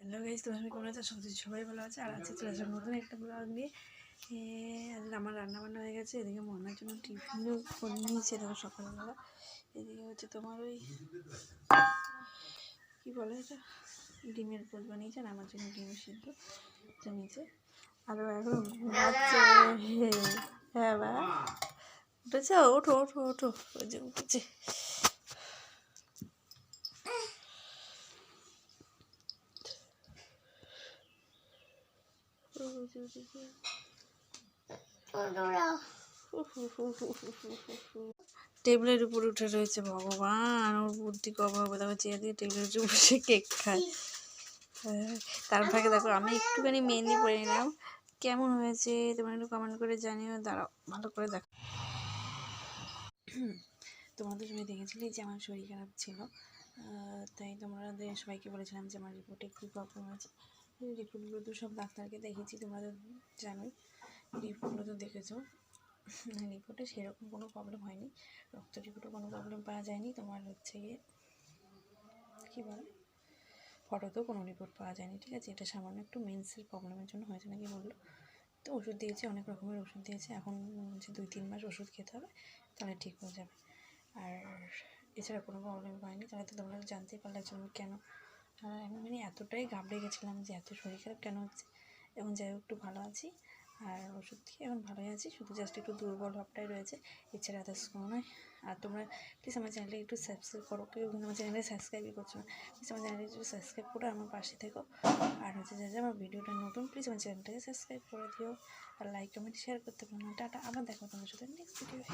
Hello guys, তোমার সবাই কেমন আছো? সবাই ভালো আছে। আর আজকে চলে আসলাম নতুন একটা ব্লগ নিয়ে। আজ আমার রান্নাবান্না হয়ে গেছে। এদিকে মনার জন্য টিফিনও করে নিয়েছে দেখো সকালবেলা। এদিকে হচ্ছে তোমার ওই কী বলে এটা, ডিমের পোচ বানিয়েছে আর আমার জন্য ডিমের সিদ্ধ জানিয়েছে। আরও এখন ঘুমাচ্ছে। হ্যাঁ বা উঠেছে, ওঠো ওঠো ওঠো, ওই যে উঠেছে। টেবিলের উপরে উঠে রয়েছে। ভগবান, ওর বুদ্ধি কম হবে। দেখো চেয়ার দিয়ে টেবিলের উপরে বসে কেক খায়। তার ফাঁকে দেখো আমি একটুখানি মেহেন্দি পরে নিলাম। কেমন হয়েছে তোমরা একটু কমেন্ট করে জানিও। দাঁড়াও ভালো করে দেখো। তোমাদের সবাই দেখেছিলে যে আমার শরীর খারাপ ছিল, তাই তোমাদের সবাইকে বলেছিলাম যে আমার রিপোর্টে কী প্রবলেম আছে। রিপোর্টগুলো তো সব ডাক্তারকে দেখেছি, তোমরা তো জানোই, রিপোর্টগুলো তো দেখেছো। রিপোর্টে সেরকম কোনো প্রবলেম হয়নি, রক্ত রিপোর্টে কোনো প্রবলেম পাওয়া যায়নি। তোমার হচ্ছে গিয়ে কী বলে, ফটোতেও কোনো রিপোর্ট পাওয়া যায়নি, ঠিক আছে। এটা সামান্য একটু মেন্সের প্রবলেমের জন্য হয়েছে নাকি বললো। তো ওষুধ দিয়েছে, অনেক রকমের ওষুধ দিয়েছে। এখন যে 2-3 মাস ওষুধ খেতে হবে, তাহলে ঠিক হয়ে যাবে। আর এছাড়া কোনো প্রবলেম হয়নি। তাহলে তো তোমরা জানতেই পারলে যে আমি কেন, আমি মানে এতটাই ঘাবড়ে গেছিলাম যে এত শরীর খারাপ কেন হচ্ছে। এখন যাই হোক একটু ভালো আছি, আর ওষুধ খেয়ে এখন ভালোই আছি। শুধু জাস্ট একটু দুর্বল ভাবটাই রয়েছে, এছাড়া আদার্স কোনো নয়। আর তোমরা প্লিজ আমার চ্যানেলটা একটু সাবস্ক্রাইব করো। কেউ কিন্তু আমার চ্যানেলে সাবস্ক্রাইবই করছো না। প্লিজ আমার চ্যানেলটা একটু সাবস্ক্রাইব করো, আমার পাশে থেকো। আর হচ্ছে যা আমার ভিডিওটা নতুন, প্লিজ আমার চ্যানেলটাকে সাবস্ক্রাইব করে দিও। আর লাইক কমেন্ট শেয়ার করতে পারো না। টাটা, আবার দেখো তোমার সাথে নেক্সট ভিডিও।